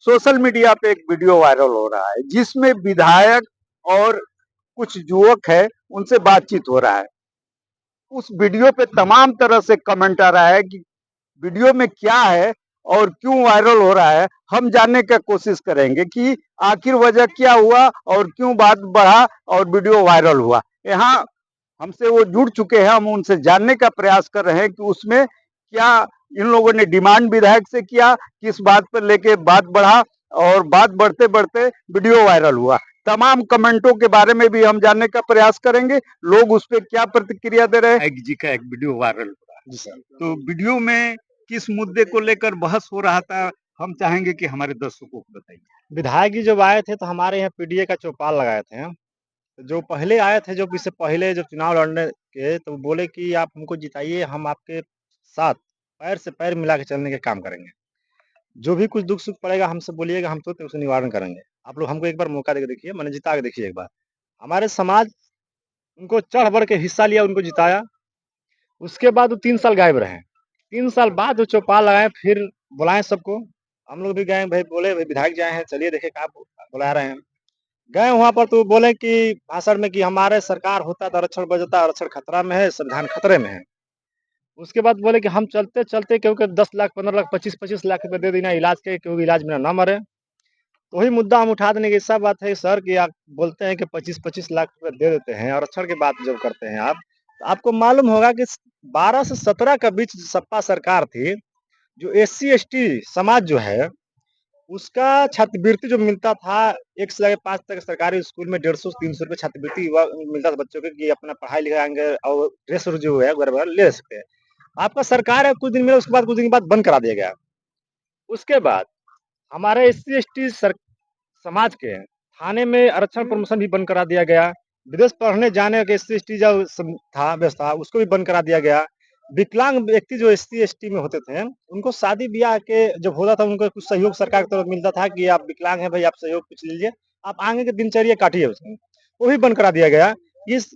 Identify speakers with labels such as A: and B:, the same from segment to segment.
A: Social media पे एक video viral हो रहा है जिसमें विधायक और कुछ युवक है उनसे बातचीत हो रहा है। उस वीडियो पे तमाम तरह से कमेंट आ रहा है कि वीडियो में क्या है और क्यों वायरल हो रहा है। हम जानने का कोशिश करेंगे कि आखिर वजह क्या हुआ और क्यों बात बढ़ा और वीडियो वायरल हुआ। यहाँ हमसे वो जुड़ चुके हैं, हम उनसे जानने का प्रयास कर रहे हैं कि उसमें क्या इन लोगों ने डिमांड विधायक से किया, किस बात पर लेके बात बढ़ा और बात बढ़ते बढ़ते वीडियो वायरल हुआ। तमाम कमेंटों के बारे में भी हम जानने का प्रयास करेंगे, लोग उस पर क्या प्रतिक्रिया दे रहे हैं। जी का एक वीडियो वायरल हुआ जी सर, तो वीडियो में किस मुद्दे को लेकर बहस हो रहा था, हम चाहेंगे कि हमारे दर्शकों को बताइए।
B: विधायक जी जब आए थे तो हमारे यहाँ पीडीए का चौपाल लगाए थे। जो पहले आए थे, जो इससे पहले जब चुनाव लड़ने के, तो बोले कि आप हमको जिताइए, हम आपके साथ पैर से पैर मिला के चलने के काम करेंगे। जो भी कुछ दुख सुख पड़ेगा हमसे बोलिएगा, हम तो उसका निवारण करेंगे। आप लोग हमको एक बार मौका देके देखिए, मैंने जिता के देखिए एक बार। हमारे समाज उनको चढ़ बढ़ के हिस्सा लिया, उनको जिताया। उसके बाद वो 3 साल गायब रहे। 3 साल बाद वो चौपाल लगाए, फिर बुलाए सबको। हम लोग भी गए, भाई बोले भाई विधायक जी आए हैं, चलिए देखे क्या बुला रहे हैं। गए वहाँ पर तो बोले कि भाषण में कि हमारे सरकार होता तो आरक्षण बढ़ जाता, आरक्षण खतरा में है, संविधान खतरे में है। उसके बाद बोले कि हम चलते चलते क्योंकि 10 लाख 15 लाख 25-25 लाख रुपए दे देना इलाज के, क्योंकि इलाज में ना मरे। तो वही मुद्दा हम उठा देने की ऐसा बात है सर कि आप बोलते हैं कि 25-25 लाख रुपए दे देते हैं, आरक्षण की बात जब करते हैं आप, तो आपको मालूम होगा कि 12 से 17 के बीच सपा सरकार थी। जो एससी एसटी समाज जो है, उसका छात्रवृत्ति जो मिलता था, 1 से लेकर 5 तक सरकारी स्कूल में 150 से 300 रुपए छात्रवृत्ति मिलता था बच्चों को, कि अपना पढ़ाई लिखाएंगे और ड्रेस जो है वगैरह ले सकते हैं। आपका सरकार है, कुछ दिन मिला, उसके बाद कुछ दिन के बाद बंद करा दिया गया। उसके बाद हमारे एससी एसटी समाज के थाने में आरक्षण प्रमोशन भी बंद करा दिया गया। विदेश पढ़ने जाने के एससी एसटी जो था व्यवस्था, उसको भी बंद करा दिया गया। विकलांग व्यक्ति जो एससी एसटी में होते थे, उनको शादी ब्याह के जब होता था, उनको कुछ सहयोग सरकार की तरफ मिलता था कि आप विकलांग हैं भाई, आप सहयोग कुछ लीजिए, आप आगे के दिनचर्या काटिए उसमें, वो भी बंद करा दिया गया। इस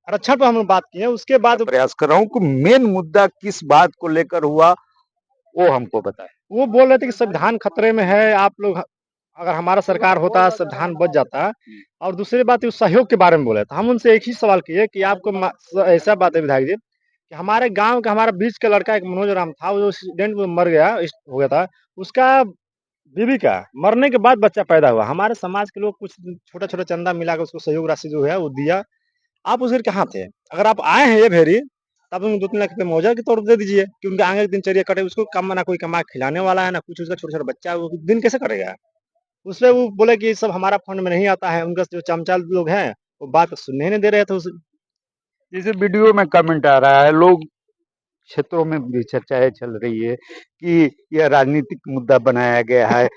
B: आरक्षण पर हम लोग बात किए। उसके बाद
A: प्रयास कर रहा हूँ कि मेन मुद्दा किस बात को लेकर हुआ वो हमको बताए।
B: वो बोल रहे थे कि संविधान खतरे में है, आप लोग अगर हमारा सरकार होता संविधान बच जाता। और दूसरी बात उस सहयोग के बारे में बोले, तो हम उनसे एक ही सवाल किए कि आपको ऐसा बात है विधायक जी कि हमारे गांव का, हमारा बीच का लड़का एक मनोज राम था, वो जो एक्सीडेंट में मर गया, हो गया था, उसका बीवी का मरने के बाद बच्चा पैदा हुआ। हमारे समाज के लोग कुछ छोटा छोटा चंदा मिला कर उसको सहयोग राशि जो है वो दिया। आप उस दिन कहाँ थे? अगर आप आए हैं ये भेरी, तब उनको 2-3 लाख रुपए मुआवजा के तौर पर दे दीजिए कि उनके आगे की दिनचर्या कटे। उसको कम ना कोई कमा के खिलाने वाला है, ना कुछ, उसका छोटा छोटा बच्चा है, वो दिन कैसे कटेगा? उसपे वो बोले कि सब हमारा फंड में नहीं आता है। उनका जो चमचा लोग हैं, वो बात सुनने ही नहीं दे रहे थे।
A: जैसे वीडियो में कमेंट आ रहा है, लोग क्षेत्रों में भी चर्चाएं चल रही है कि यह राजनीतिक मुद्दा बनाया गया है।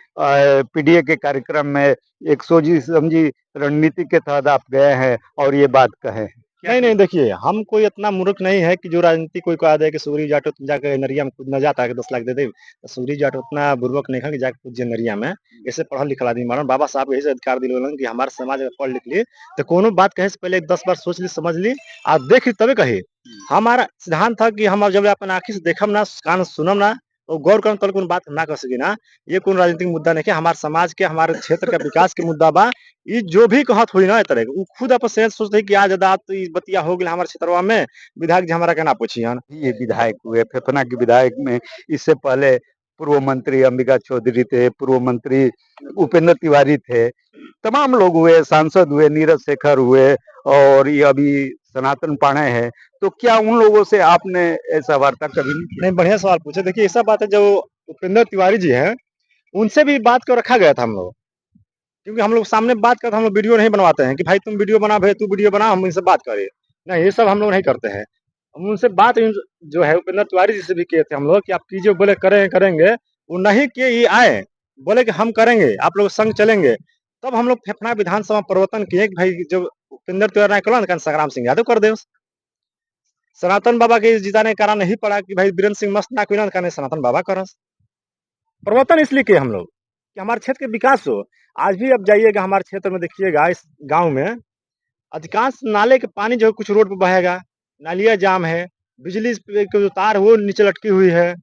A: पीडीए के कार्यक्रम में एक सोची समझी रणनीति के तहत आप गए हैं और ये बात कहे हैं।
B: नहीं नहीं, देखिए हम कोई इतना मूर्ख नहीं है कि जो राजनीति कोई कहा दे कि सूरी जाटो तुम जाकर नरिया में कूद न जाता है कि 10 लाख दे दे। तो सूरी जाटो उतना बुर्बक नहीं है कि जाकर कूद नरिया में। ऐसे पढ़ा लिखा आदमी मानो बाबा साहब यही से अधिकार दिलवलन कि हमारे समाज अगर पढ़ लिख लिए तो कोनो बात कहे से पहले 10 बार सोच ली, समझ ली और देख ली तबे कही। हमारा सिद्धांत था कि हम जब अपन आँखी से देखम ना, कान से सुनम ना, और गौर करम तब कोनो बात हम ना कर सकी ना। ये कोई राजनीतिक मुद्दा नहीं है, हमारे समाज के, हमारे क्षेत्र का विकास के मुद्दा बा। ये जो भी कहत हुई ना, तरह वो खुद अपन से सोचते कि आज दात तो बतिया हो गया हमारे क्षेत्रवा में, विधायक जी हमारा कहना पूछियन।
A: ये विधायक हुए, फेफना के विधायक में इससे पहले पूर्व मंत्री अंबिका चौधरी थे, पूर्व मंत्री उपेंद्र तिवारी थे, तमाम लोग हुए, सांसद हुए, नीरज शेखर हुए और ये अभी सनातन पांडे हैं। तो क्या उन लोगों से आपने ऐसा वार्ता कभी नहीं?
B: नहीं, बढ़िया सवाल पूछे। देखिए ऐसा बात है, जो उपेंद्र तिवारी जी हैं, उनसे भी बात को रखा गया था हम लोग, क्योंकि हम लोग सामने बात करते, हम लोग वीडियो नहीं बनवाते हैं कि भाई तुम वीडियो बना, भाई तू वीडियो बना, हम इनसे बात करें। नहीं, ये सब हम लोग नहीं करते हैं। हम उनसे बात जो है उपेंद्र तिवारी जी से भी किए थे हम लोग कि आप कीजिए, बोले करेंगे। वो नहीं किए, ये आए बोले कि हम करेंगे, आप लोग संग चलेंगे। तब हम लोग फेफना विधानसभा परिवर्तन किए कि भाई जब उपेंद्र तिवारी ने कहा ना, संग्राम सिंह यादव कर दे। सनातन बाबा के जिताने का कारण नहीं पड़ा कि भाई बीरेंद्र सिंह मस्त ना कोई ना कहने, सनातन बाबा करस। परिवर्तन इसलिए किए हम लोग कि हमारे क्षेत्र के विकास हो। आज भी अब जाइएगा हमारे क्षेत्र में, देखिएगा इस गांव में अधिकांश नाले के पानी जो है कुछ रोड पे बहेगा, नालियाँ जाम है, बिजली के जो तार है वो नीचे लटकी हुई है।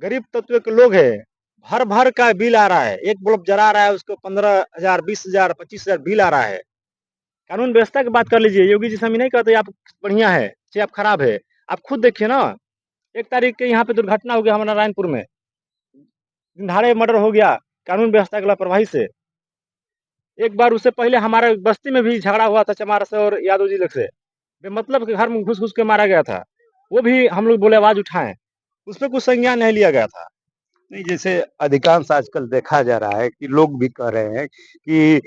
B: गरीब तत्व के लोग है, भर-भर का बिल आ रहा है। एक बल्ब जला रहा है उसको 15,000, 20,000, 25,000 बिल आ रहा है। कानून व्यवस्था की बात कर लीजिए, योगी जी से हम ये नहीं कहते आप बढ़िया है, चाहे आप खराब है। आप खुद देखिए ना, 1 तारीख के यहाँ पे दुर्घटना हो गया हमारे नारायणपुर में, दिनदहाड़े मर्डर हो गया, कानून व्यवस्था की लापरवाही से। एक बार उससे पहले हमारे बस्ती में भी झगड़ा हुआ था चमार से और यादव जी लोग से, बेमतलब के घर में घुस-घुस के मारा गया था। वो भी हम लोग बोले आवाज़ उठाएँ, उसपे कुछ संज्ञान नहीं लिया गया था।
A: नहीं, जैसे अधिकांश आजकल देखा जा रहा है कि लोग भी कह रहे हैं कि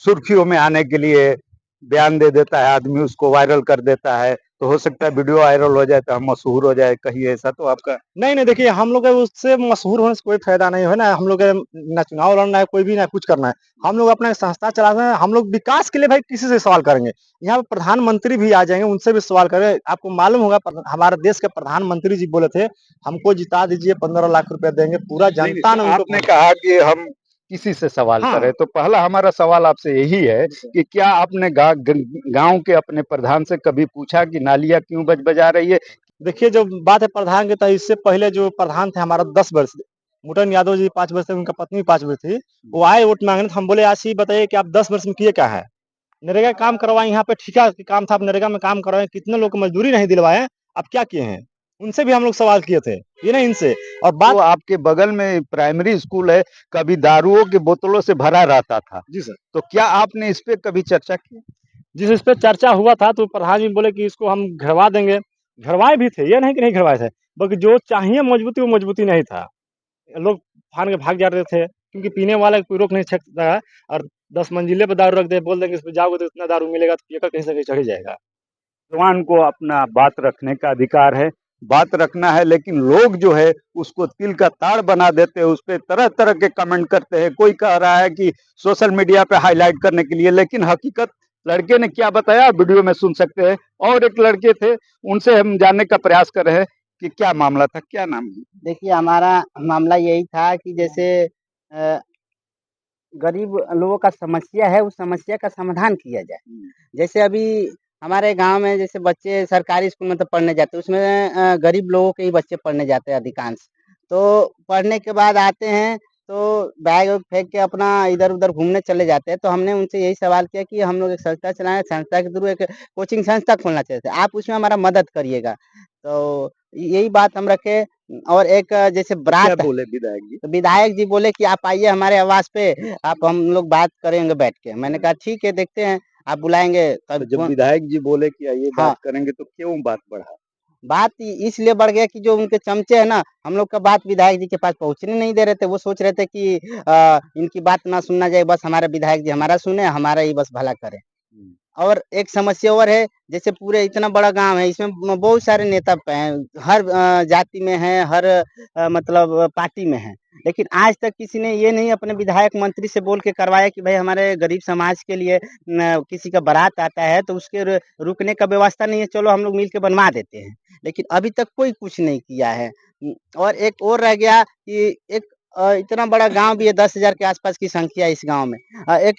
A: सुर्खियों में आने के लिए बयान दे देता है आदमी, उसको वायरल कर देता है, तो हो सकता है वीडियो वायरल हो जाए तो हम मशहूर हो जाए, कहीं ऐसा तो आपका?
B: नहीं, नहीं देखिए हम लोग का उससे मशहूर होने से कोई फ़ायदा नहीं है ना, हम लोग ना चुनाव लड़ना है, कोई भी ना कुछ करना है। हम लोग अपना संस्था चला रहे हैं, हम लोग विकास के लिए भाई किसी से सवाल करेंगे। यहाँ पे प्रधानमंत्री भी आ जाएँगे, उनसे भी सवाल करें। आपको मालूम होगा हमारे देश के प्रधानमंत्री जी बोले थे, हमको जिता दीजिए 15 लाख रुपया देंगे, पूरा
A: नहीं,
B: जनता
A: तो
B: ने उनको
A: आपने कहा कि हम किसी से सवाल
B: हाँ।
A: करें, तो पहला हमारा सवाल आपसे यही है कि क्या आपने गाँव के अपने प्रधान से कभी पूछा कि नालियाँ क्यों बजा रही है?
B: देखिए, जो बात है प्रधान की, तो इससे पहले जो प्रधान थे हमारा 10 वर्ष, मुटन यादव जी 5 वर्ष थे, उनका पत्नी 5 वर्ष थी। वो आए वोट मांगने, तो हम बोले आज ये बताइए कि आप 10 वर्ष में किए क्या है? नरेगा काम करवाए, यहाँ पे ठेका के काम था, आप नरेगा में काम करवाए, कितने लोग को मजदूरी नहीं दिलवाए, आप क्या किए हैं? उनसे भी हम लोग सवाल किए थे, ये नहीं इनसे। और
A: तो
B: बात
A: आपके बगल में प्राइमरी स्कूल है, कभी दारुओं की बोतलों से भरा रहता था,
B: जी सर,
A: तो क्या आपने इस पे कभी चर्चा की?
B: जिस पे चर्चा हुआ था तो प्रधान जी बोले कि इसको हम घिरवा देंगे। घिरवाए भी थे, ये नहीं कि नहीं घिरवाए थे, बल्कि जो चाहिए मजबूती वो मजबूती नहीं था। लोग फान के भाग जा रहे थे, क्योंकि पीने वाला कोई रोक नहीं सकता है। और 10 मंजिले पे दारू रख दे, बोल देंगे इसमें जाओगे तो इतना दारू मिलेगा, तो पीकर कहीं से कहीं चढ़ ही जाएगा।
A: जवान को अपना बात रखने का अधिकार है, बात रखना है, लेकिन लोग जो है उसको तिल का ताड़ बना देते हैं, उस पे तरह-तरह के कमेंट करते हैं। कोई कह रहा है कि सोशल मीडिया पे हाइलाइट करने के लिए, लेकिन हकीकत लड़के ने क्या बताया वीडियो में सुन सकते हैं। और एक लड़के थे, उनसे हम जानने का प्रयास कर रहे हैं कि क्या मामला था, क्या नाम है?
C: देखिए, हमारा मामला यही था कि जैसे अ, गरीब लोगों का समस्या है, उस समस्या का समाधान किया जाए। जैसे अभी हमारे गाँव में जैसे बच्चे सरकारी स्कूल में तो पढ़ने जाते हैं, उसमें गरीब लोगों के ही बच्चे पढ़ने जाते हैं अधिकांश। तो पढ़ने के बाद आते हैं, तो बैग-वैग फेंक के अपना इधर-उधर घूमने चले जाते हैं। तो हमने उनसे यही सवाल किया कि हम लोग एक संस्था चलाएँ, संस्था के थ्रू एक कोचिंग संस्था खोलना चाहते थे, आप उसमें हमारा मदद करिएगा। तो यही बात हम रखे। और एक जैसे
A: क्या
C: बारात,
A: बोले विधायक जी?
C: तो विधायक जी बोले कि आप आइए हमारे आवास पे, आप हम लोग बात करेंगे बैठ के। मैंने कहा ठीक है, देखते हैं, आप बुलाएँगे
A: तो
C: तब
A: जब
C: कौन।
A: विधायक जी बोले कि आइए बात
C: हाँ,
A: करेंगे, तो क्यों बात बढ़ा?
C: बात इसलिए बढ़ गया कि जो उनके चमचे हैं ना, हम लोग का बात विधायक जी के पास पहुँचने नहीं दे रहे थे। वो सोच रहे थे कि इनकी बात ना सुना जाए, बस हमारे विधायक जी हमारा सुने, हमारा ही बस भला करें।
A: हुँ।
C: और एक समस्या और है, जैसे पूरे इतना बड़ा गाँव है, इसमें बहुत सारे नेता हैं, हर जाति में हैं, हर मतलब पार्टी में हैं। लेकिन आज तक किसी ने ये नहीं अपने विधायक मंत्री से बोल के करवाया कि भाई हमारे गरीब समाज के लिए किसी का बारात आता है तो उसके रुकने का व्यवस्था नहीं है, चलो हम लोग मिल के बनवा देते हैं। लेकिन अभी तक कोई कुछ नहीं किया है। और एक और रह गया कि एक इतना बड़ा गाँव भी है, 10,000 के आस-पास की संख्या है इस गाँव में। एक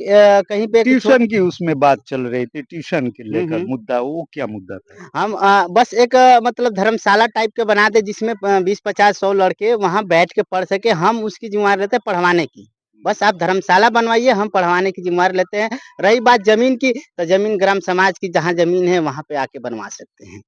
C: कहीं पे एक
A: ट्यूशन की उसमें बात चल रही थी, ट्यूशन के
C: हुँ,
A: लेकर
C: हुँ।
A: मुद्दा, वो क्या मुद्दा था?
C: हम बस एक मतलब धर्मशाला टाइप के बना दें जिसमें 20, 50, 100 लड़के वहाँ बैठ के पढ़ सकें, हम उसकी ज़िम्मेवारी लेते हैं पढ़वाने की। बस आप धर्मशाला बनवाइए, हम पढ़वाने की ज़िम्मेवारी लेते हैं। रही बात ज़मीन की, तो ज़मीन ग्राम समाज की जहाँ ज़मीन है वहाँ पे आके बनवा सकते हैं।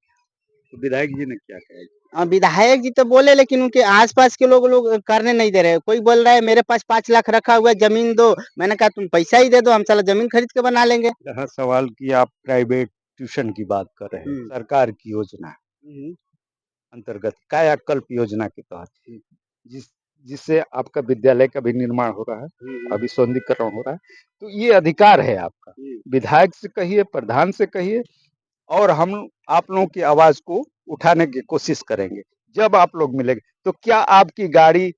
A: तो विधायक जी ने क्या कहा?
C: विधायक जी तो बोले, लेकिन उनके आस-पास के लोग करने नहीं दे रहे। कोई बोल रहा है मेरे पास 5 लाख रखा हुआ है, ज़मीन दो। मैंने कहा तुम पैसा ही दे दो, हम साला ज़मीन खरीद के बना लेंगे।
A: जहाँ सवाल कि आप प्राइवेट ट्यूशन की बात कर रहे हैं,
C: हुँ।
A: सरकार की योजना
C: हुँ,
A: अंतर्गत कायाकल्प योजना के तहत, जिस जिससे आपका विद्यालय का भी निर्माण हो रहा है,
C: हुँ, हुँ,
A: अभी सौंदर्यीकरण हो रहा है, तो ये अधिकार है आपका।
C: हुँ।
A: विधायक से कहिए, प्रधान से कहिए, और हम आप लोगों की आवाज को उठाने की कोशिश करेंगे। जब आप लोग मिलेंगे, तो क्या आपकी गाड़ी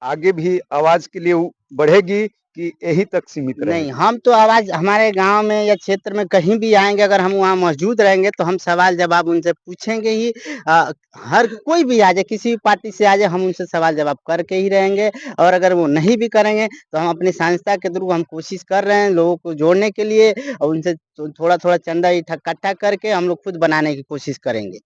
A: आगे भी आवाज के लिए बढ़ेगी कि यहीं तक सीमित
C: नहीं,
A: रहेगी?
C: हम तो आवाज़ हमारे गाँव में या क्षेत्र में कहीं भी आएँगे, अगर हम वहाँ मौजूद रहेंगे तो हम सवाल-जवाब उनसे पूछेंगे ही। हर कोई भी आ जाए, किसी भी पार्टी से आ जाए, हम उनसे सवाल-जवाब करके ही रहेंगे। और अगर वो नहीं भी करेंगे तो हम अपनी संस्था के थ्रू हम कोशिश कर रहे हैं लोगों को जोड़ने के लिए, और उनसे थोड़ा-थोड़ा चंदा इकट्ठा करके हम लोग खुद बनाने की कोशिश करेंगे।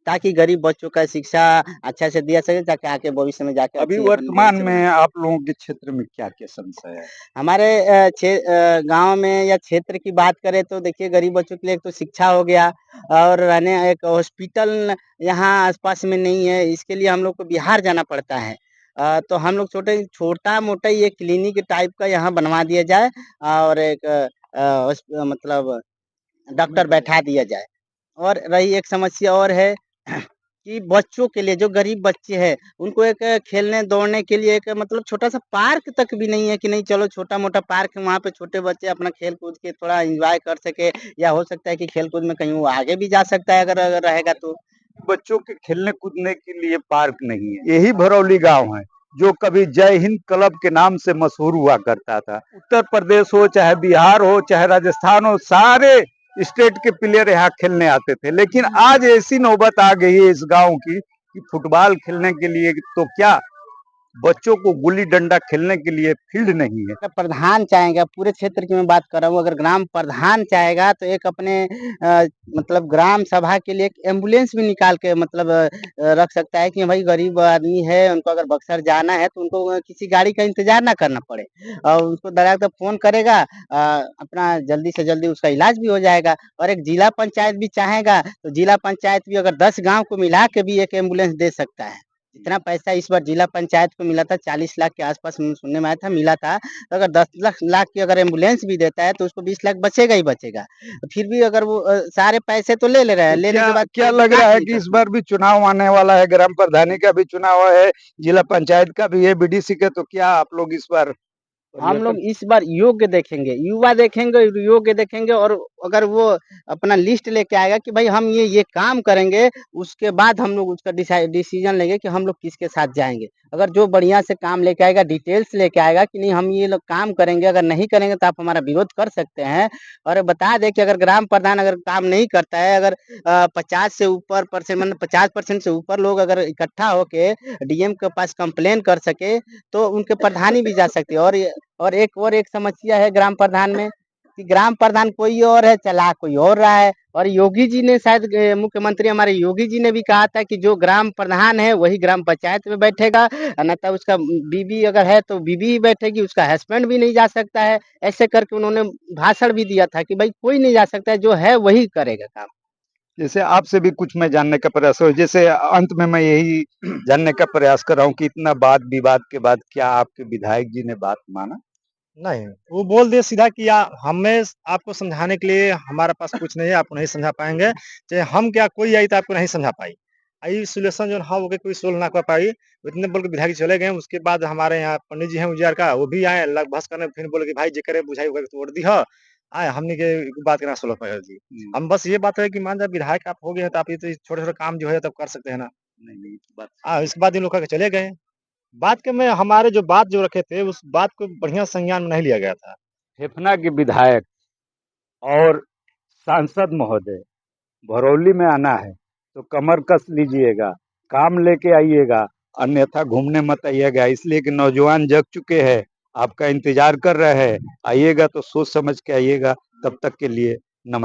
C: ताकि गरीब बच्चों का शिक्षा अच्छा से दिया सके, ताकि आके भविष्य में जाके
A: अभी
C: अच्छी अपन
A: वर्तमान
C: भविष्य
A: में
C: बना।
A: आप लोगों के क्षेत्र में क्या-क्या समस्या है?
C: हमारे गाँव में या क्षेत्र की बात करें तो देखिए गरीब बच्चों के लिए एक तो शिक्षा हो गया, और रहने एक हॉस्पिटल यहाँ आस-पास में नहीं है, इसके लिए हम लोग को बिहार जाना पड़ता है। तो हम लोग छोटा-मोटा ये क्लिनिक टाइप का यहाँ बनवा दिया जाए, और एक मतलब डॉक्टर बैठा दिया जाए। और रही एक समस्या और है कि बच्चों के लिए, जो गरीब बच्चे हैं, उनको एक खेलने दौड़ने के लिए एक मतलब छोटा-सा पार्क तक भी नहीं है कि नहीं चलो छोटा-मोटा पार्क है, वहाँ पे छोटे बच्चे अपना खेल-कूद के थोड़ा एन्जॉय कर सके, या हो सकता है कि खेल-कूद में कहीं वो आगे भी जा सकता है अगर अगर रहेगा तो।
A: बच्चों के खेलने कूदने के लिए पार्क नहीं है। यही भरौली गांव है जो कभी जय हिंद क्लब के नाम से मशहूर हुआ करता था। उत्तर प्रदेश हो चाहे बिहार हो चाहे राजस्थान हो, सारे स्टेट के प्लेयर यहाँ खेलने आते थे। लेकिन आज ऐसी नौबत आ गई है इस गांव की कि फुटबॉल खेलने के लिए तो क्या, बच्चों को गुल्ली डंडा खेलने के लिए फील्ड नहीं है।
C: अगर प्रधान चाहेगा, पूरे क्षेत्र की मैं बात कर रहा हूँ, अगर ग्राम प्रधान चाहेगा तो एक अपने मतलब ग्राम सभा के लिए एक एम्बुलेंस भी निकाल के मतलब रख सकता है कि भाई गरीब आदमी है, उनको अगर बक्सर जाना है तो उनको किसी गाड़ी का इंतजार ना करना पड़े, और उसको डायरेक्ट फोन करेगा, अपना जल्दी से जल्दी उसका इलाज भी हो जाएगा। और एक जिला पंचायत भी चाहेगा तो जिला पंचायत भी अगर 10 गांव को मिला के भी एक एम्बुलेंस दे सकता है। जितना पैसा इस बार जिला पंचायत को मिला था 40 लाख के आसपास सुनने में आया था, मिला था। तो अगर 10 लाख की अगर एम्बुलेंस भी देता है तो उसको 20 लाख बचेगा ही बचेगा। फिर भी अगर वो सारे पैसे तो ले ले रहा है,
A: तो
C: लेने
A: क्या
C: के बाद
A: क्या
C: कोई
A: लग
C: विकास
A: रहा है
C: नहीं
A: कि इस
C: करता।
A: बार भी चुनाव आने वाला है, ग्राम प्रधानी का भी चुनाव है, जिला पंचायत का भी है, बीडीसी का, तो क्या आप लोग इस बार
C: हम लोग
A: परिवर्तन?
C: इस बार योग्य देखेंगे, युवा देखेंगे, योग्य देखेंगे, और अगर वो अपना लिस्ट लेके आएगा कि भाई हम ये काम करेंगे, उसके बाद हम लोग उसका डिसीजन लेंगे कि हम लोग किसके साथ जाएंगे। अगर जो बढ़िया से काम लेके आएगा, डिटेल्स लेके आएगा कि नहीं हम ये लोग काम करेंगे, अगर नहीं करेंगे तो आप हमारा विरोध कर सकते हैं। और बता दें कि अगर ग्राम प्रधान अगर काम नहीं करता है, अगर 50 से ऊपर परसेंट मतलब 50% से ऊपर लोग अगर इकट्ठा होके डीएम के पास कंप्लेन कर सके तो उनके प्रधानी भी जा सकते हैं। और एक समस्या है ग्राम प्रधान में कि ग्राम प्रधान कोई और है, चला कोई और रहा है। और योगी जी ने शायद मुख्यमंत्री हमारे योगी जी ने भी कहा था कि जो ग्राम प्रधान है वही ग्राम पंचायत में बैठेगा, अन्यथा उसका बीबी अगर है तो बीबी ही बैठेगी, उसका हस्बैंड भी नहीं जा सकता है। ऐसे करके उन्होंने भाषण भी दिया था कि भाई कोई नहीं जा सकता है, जो है वही करेगा काम।
A: जैसे आपसे भी कुछ मैं जानने का प्रयास हो, जैसे अंत में मैं यही जानने का प्रयास कर रहा हूँ कि इतना वाद विवाद के बाद क्या आपके विधायक जी ने बात माना?
B: नहीं, वो बोल दिए सीधा कि हमें आपको समझाने के लिए हमारे पास कुछ नहीं है, आपको नहीं समझा पाएँगे। चाहे हम क्या कोई आई तो आपको नहीं समझा पाई। ई सॉल्यूशन जो हाँ, ओके कोई सोल्व ना कर पाई। इतने बोल के विधायक जी चले गए। उसके बाद हमारे यहाँ पंडित जी हैं उजियार का, वो भी आए लग बहस करने, फिर बोले कि भाई जेकरे बुझाई ओकरे तोड़ दीह। आए हमनी के बात के ना सोल्व पाए जी। हम बस ये बात है कि मान जा विधायक आप हो गए हैं तो आप ये तो छोटे-छोटे काम जो है तब कर सकते हैं ना।
A: नहीं, नहीं, बात
B: इसके बाद इन लोग करके चले गए। बात के में हमारे जो बात जो रखे थे, उस बात को बढ़िया संज्ञान में नहीं लिया गया था।
A: फेफना के विधायक और सांसद महोदय भरौली में आना है तो कमर कस लीजिएगा, काम लेके आइएगा, अन्यथा घूमने मत आइएगा। इसलिए कि नौजवान जग चुके हैं, आपका इंतजार कर रहे हैं। आइएगा तो सोच समझ के आइएगा। तब तक के लिए नमस्कार।